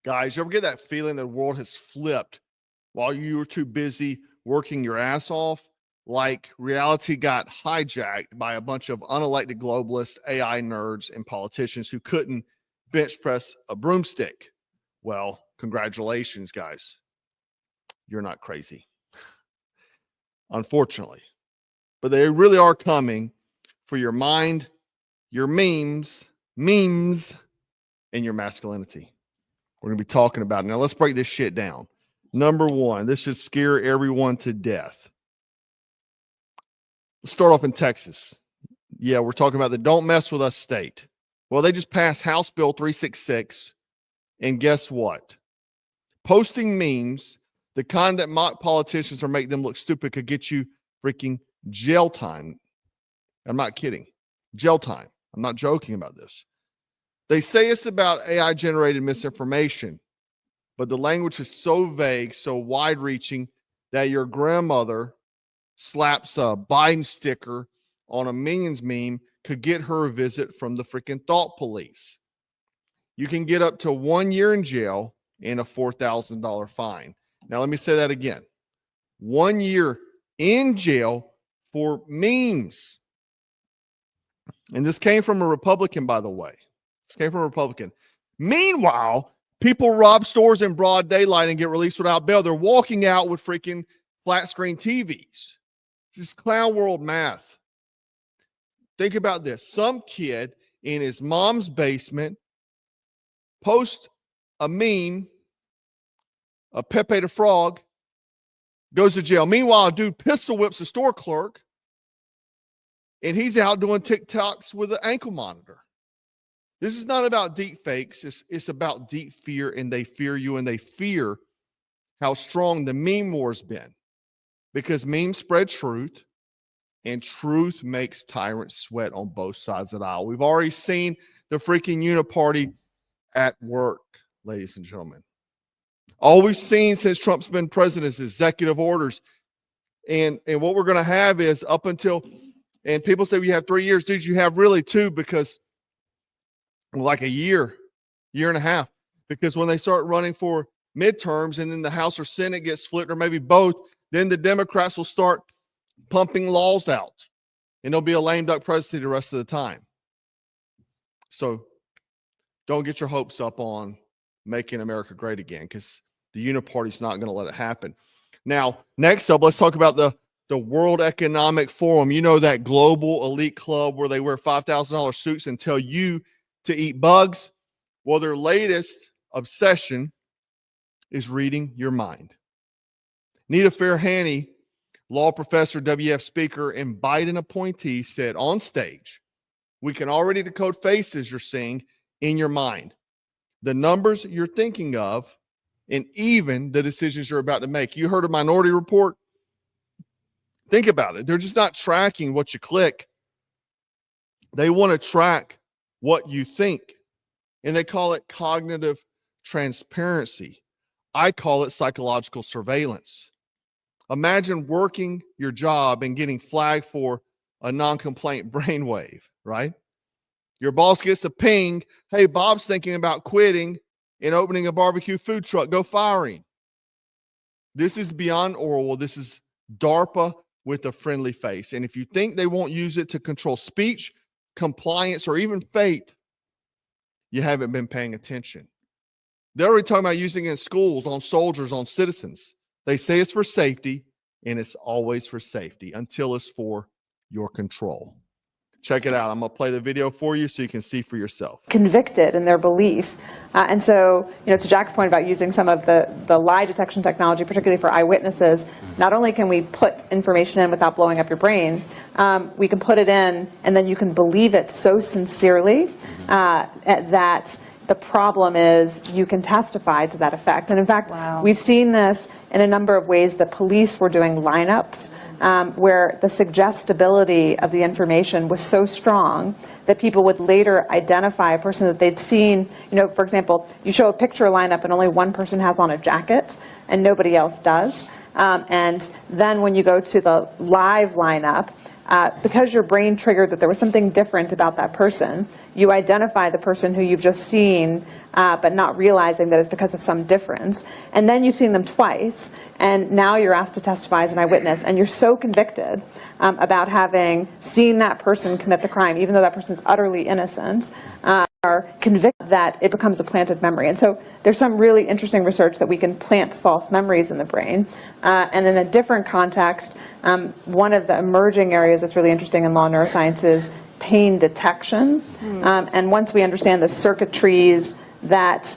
Guys, you ever get that feeling the world has flipped while you were too busy working your ass off? Like reality got hijacked by a bunch of unelected globalists, AI nerds, and politicians who couldn't bench press a broomstick. Well, congratulations, guys. You're not crazy, unfortunately. But they really are coming for your mind, your memes, and your masculinity. We're going to be talking about it. Now, let's break this shit down. Number one, this should scare everyone to death. Let's start off in Texas. Yeah, we're talking about the Don't Mess With Us state. Well, they just passed House Bill 366. And guess what? Posting memes, the kind that mock politicians or make them look stupid, could get you freaking jail time. I'm not kidding. Jail time. I'm not joking about this. They say it's about AI-generated misinformation, but the language is so vague, so wide-reaching, that your grandmother slaps a Biden sticker on a Minions meme could get her a visit from the freaking thought police. You can get up to 1 year in jail and a $4,000 fine. Now, let me say that again. 1 year in jail for memes. And this came from a Republican, by the way. This came from a Republican. Meanwhile, people rob stores in broad daylight and get released without bail. They're walking out with freaking flat screen TVs. This is clown world math. Think about this. Some kid in his mom's basement posts a meme, a Pepe the Frog, goes to jail. Meanwhile, a dude pistol whips a store clerk, and he's out doing TikToks with an ankle monitor. This is not about deep fakes. It's about deep fear, and they fear you, and they fear how strong the meme war's been. Because memes spread truth, and truth makes tyrants sweat on both sides of the aisle. We've already seen the freaking uniparty at work, ladies and gentlemen. All we've seen since Trump's been president is executive orders. And what we're going to have is up until, and people say we have 3 years. Dude, you have really 2, because like a year and a half. Because when they start running for midterms and then the House or Senate gets flipped, or maybe both, then the Democrats will start pumping laws out, and there'll be a lame duck presidency the rest of the time. So don't get your hopes up on making America great again, because the uniparty's not going to let it happen. Now, next up, let's talk about the World Economic Forum. You know, that global elite club where they wear $5,000 suits and tell you to eat bugs? Well, their latest obsession is reading your mind. Nita Farahany, law professor, WF speaker, and Biden appointee, said on stage, "We can already decode faces you're seeing in your mind, the numbers you're thinking of, and even the decisions you're about to make." You heard of Minority Report? Think about it. They're just not tracking what you click. They want to track what you think. And they call it cognitive transparency. I call it psychological surveillance. Imagine working your job and getting flagged for a non-complaint brainwave, right? Your boss gets a ping. Hey, Bob's thinking about quitting and opening a barbecue food truck. Go fire him. This is beyond Orwell. This is DARPA with a friendly face. And if you think they won't use it to control speech, compliance, or even fate, you haven't been paying attention. They're already talking about using it in schools, on soldiers, on citizens. They say it's for safety, and it's always for safety until it's for your control. Check it out. I'm going to play the video for you so you can see for yourself. Convicted in their belief. And so, to Jack's point about using some of the lie detection technology, particularly for eyewitnesses, not only can we put information in without blowing up your brain, we can put it in and then you can believe it so sincerely that the problem is you can testify to that effect. And in fact, we've seen this in a number of ways. The police were doing lineups where the suggestibility of the information was so strong that people would later identify a person that they'd seen. For example, you show a picture lineup and only one person has on a jacket and nobody else does. And then when you go to the live lineup, because your brain triggered that there was something different about that person, you identify the person who you've just seen, but not realizing that it's because of some difference. And then you've seen them twice, and now you're asked to testify as an eyewitness, and you're so convicted about having seen that person commit the crime, even though that person's utterly innocent, are convicted that it becomes a planted memory. And so there's some really interesting research that we can plant false memories in the brain. And in a different context, one of the emerging areas that's really interesting in law neuroscience is pain detection. And once we understand the circuitries that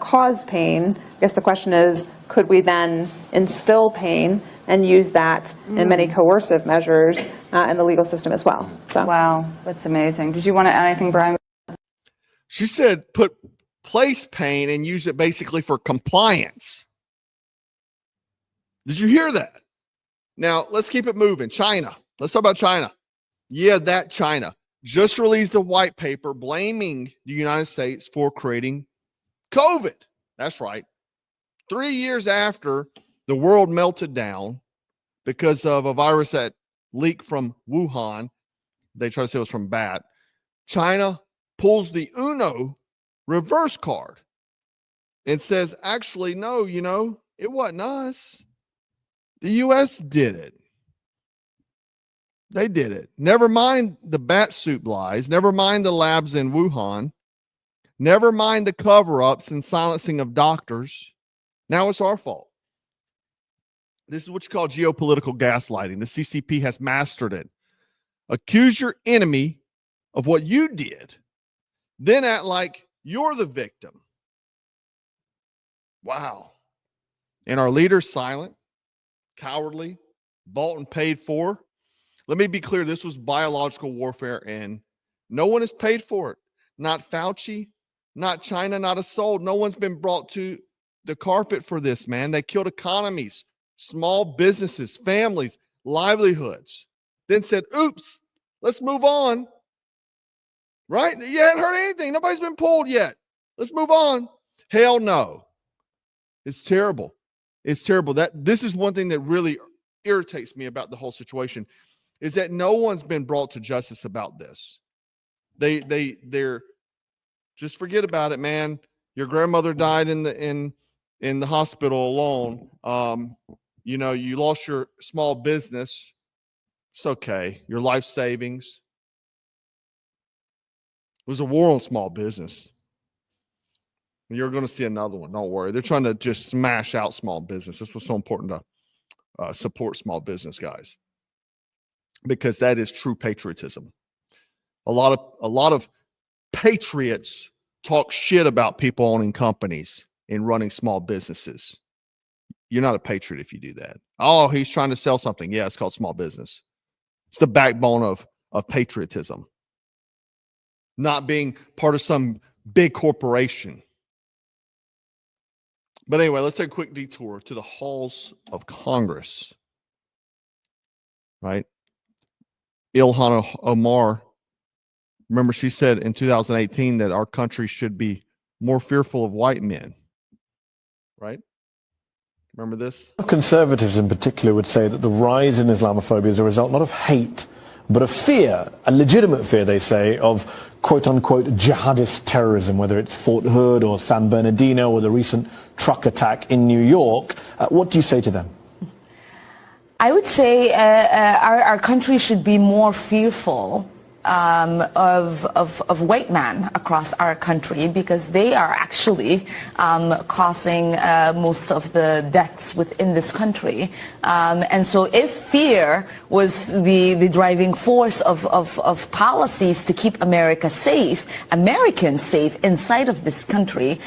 cause pain, I guess the question is, could we then instill pain and use that in many coercive measures in the legal system as well? So. Wow, that's amazing. Did you want to add anything, Brian? She said place pain and use it basically for compliance. Did you hear that? Now, let's keep it moving. China. Let's talk about China. Yeah, that China just released a white paper blaming the United States for creating COVID. That's right. 3 years after the world melted down because of a virus that leaked from Wuhan, they try to say it was from bat, China pulls the Uno reverse card and says, actually, no, it wasn't us. The U.S. did it. They did it. Never mind the bat soup lies. Never mind the labs in Wuhan. Never mind the cover-ups and silencing of doctors. Now it's our fault. This is what you call geopolitical gaslighting. The CCP has mastered it. Accuse your enemy of what you did, then act like you're the victim. Wow. And our leaders silent, cowardly, bought and paid for. Let me be clear, this was biological warfare, and no one is paid for it. Not Fauci, not China, not a soul. No one's been brought to the carpet for this, man. They killed economies, small businesses, families, livelihoods. Then said, oops, let's move on. Right? You haven't heard anything. Nobody's been pulled yet. Let's move on. Hell no. It's terrible. It's terrible. This is one thing that really irritates me about the whole situation, is that no one's been brought to justice about this. They're just forget about it, man. Your grandmother died in the hospital alone. You lost your small business. It's okay. Your life savings. It was a war on small business. You're going to see another one. Don't worry. They're trying to just smash out small business. That's what's so important to support small business, guys, because that is true patriotism. A lot of patriots talk shit about people owning companies and running small businesses. You're not a patriot if you do that. Oh, he's trying to sell something. Yeah, it's called small business. It's the backbone of patriotism. Not being part of some big corporation. But anyway, let's take a quick detour to the halls of Congress. Right? Ilhan Omar, remember she said in 2018 that our country should be more fearful of white men. Right? Remember this? Conservatives in particular would say that the rise in Islamophobia is a result not of hate, but of fear, a legitimate fear, they say, of quote-unquote jihadist terrorism, whether it's Fort Hood or San Bernardino or the recent truck attack in New York. What do you say to them? I would say our country should be more fearful of white men across our country, because they are actually causing most of the deaths within this country. And so if fear was the driving force of policies to keep America safe, Americans safe inside of this country,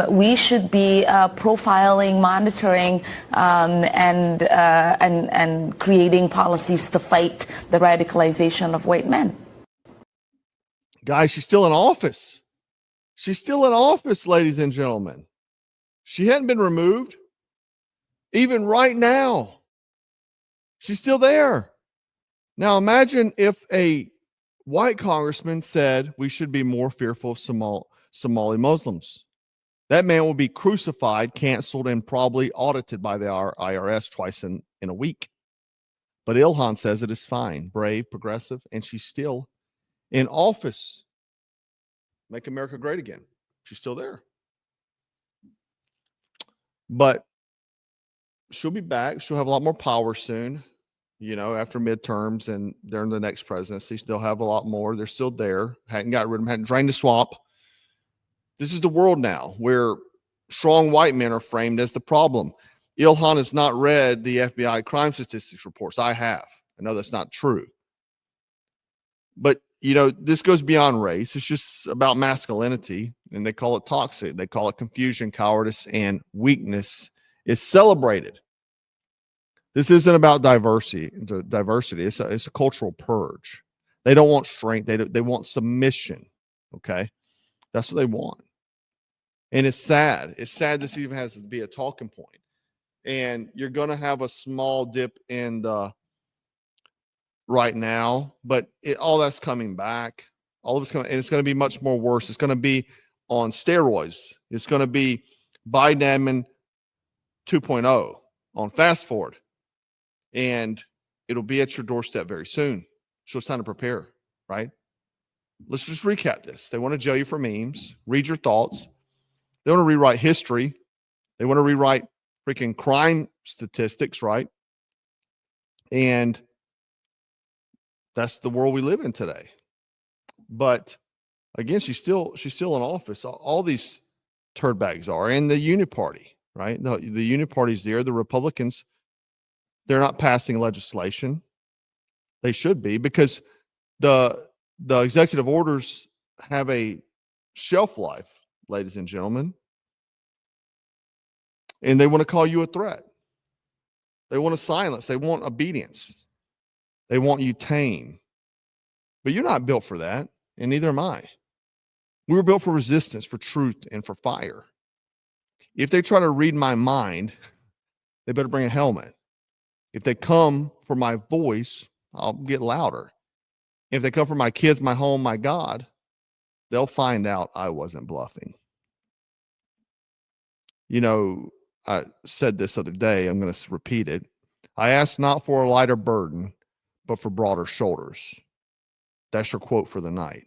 we should be profiling, monitoring, and creating policies to fight the radicalization of white men. Guys, she's still in office. She's still in office, ladies and gentlemen. She hadn't been removed. Even right now, she's still there. Now, imagine if a white congressman said we should be more fearful of Somali Muslims. That man will be crucified, canceled, and probably audited by the IRS twice in a week. But Ilhan says it is fine, brave, progressive, and she's still in office. Make America great again. She's still there. But she'll be back. She'll have a lot more power soon, after midterms and during the next presidency. They'll have a lot more. They're still there. Hadn't got rid of them, hadn't drained the swamp. This is the world now where strong white men are framed as the problem. Ilhan has not read the FBI crime statistics reports. I have. I know that's not true. But, this goes beyond race. It's just about masculinity, and they call it toxic. They call it confusion, cowardice, and weakness is celebrated. This isn't about diversity. It's a cultural purge. They don't want strength. They want submission. Okay? That's what they want. And it's sad. It's sad this even has to be a talking point. And you're going to have a small dip in the right now, but all that's coming back. All of it's coming, and it's going to be much more worse. It's going to be on steroids. It's going to be Biden admin 2.0 on fast forward. And it'll be at your doorstep very soon. So it's time to prepare, right? Let's just recap this. They want to jail you for memes. Read your thoughts. They want to rewrite history. They want to rewrite freaking crime statistics, right? And that's the world we live in today. But again, she's still in office. All these turd bags are, and the uniparty, right? The uniparty's there. The Republicans, they're not passing legislation. They should be, because the executive orders have a shelf life, ladies and gentlemen. And they want to call you a threat. They want to silence. They want obedience. They want you tame. But you're not built for that, and neither am I. We were built for resistance, for truth, and for fire. If they try to read my mind, they better bring a helmet. If they come for my voice, I'll get louder. If they come for my kids, my home, my God, they'll find out I wasn't bluffing. I said this other day, I'm going to repeat it. I asked not for a lighter burden, but for broader shoulders. That's your quote for the night.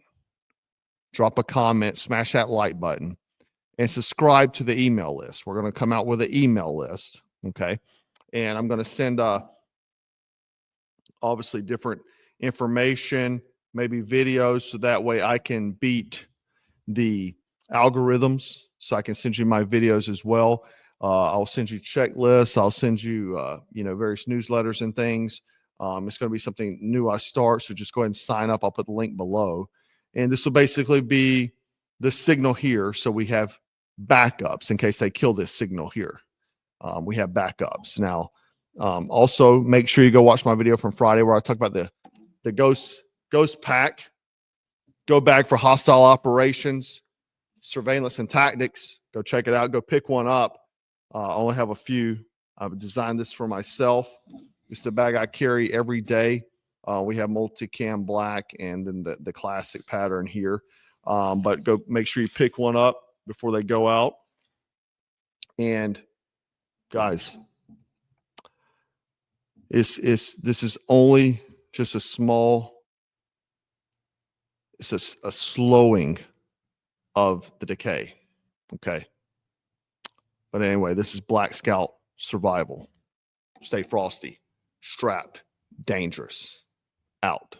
Drop a comment, smash that like button, and subscribe to the email list. We're going to come out with an email list, okay? And I'm going to send obviously different information, maybe videos, so that way I can beat the algorithms, so I can send you my videos as well. I'll send you checklists. I'll send you, various newsletters and things. It's going to be something new I start, so just go ahead and sign up. I'll put the link below. And this will basically be the signal here, so we have backups in case they kill this signal here. We have backups. Now, also make sure you go watch my video from Friday where I talk about the Ghost Pack, go bag for hostile operations, surveillance and tactics. Go check it out. Go pick one up. I only have a few. I've designed this for myself. It's the bag I carry every day. We have multicam black and then the classic pattern here. But go make sure you pick one up before they go out. And guys, this is only just a small, it's a slowing of the decay. Okay. But anyway, this is Black Scout survival. Stay frosty, strapped, dangerous, out.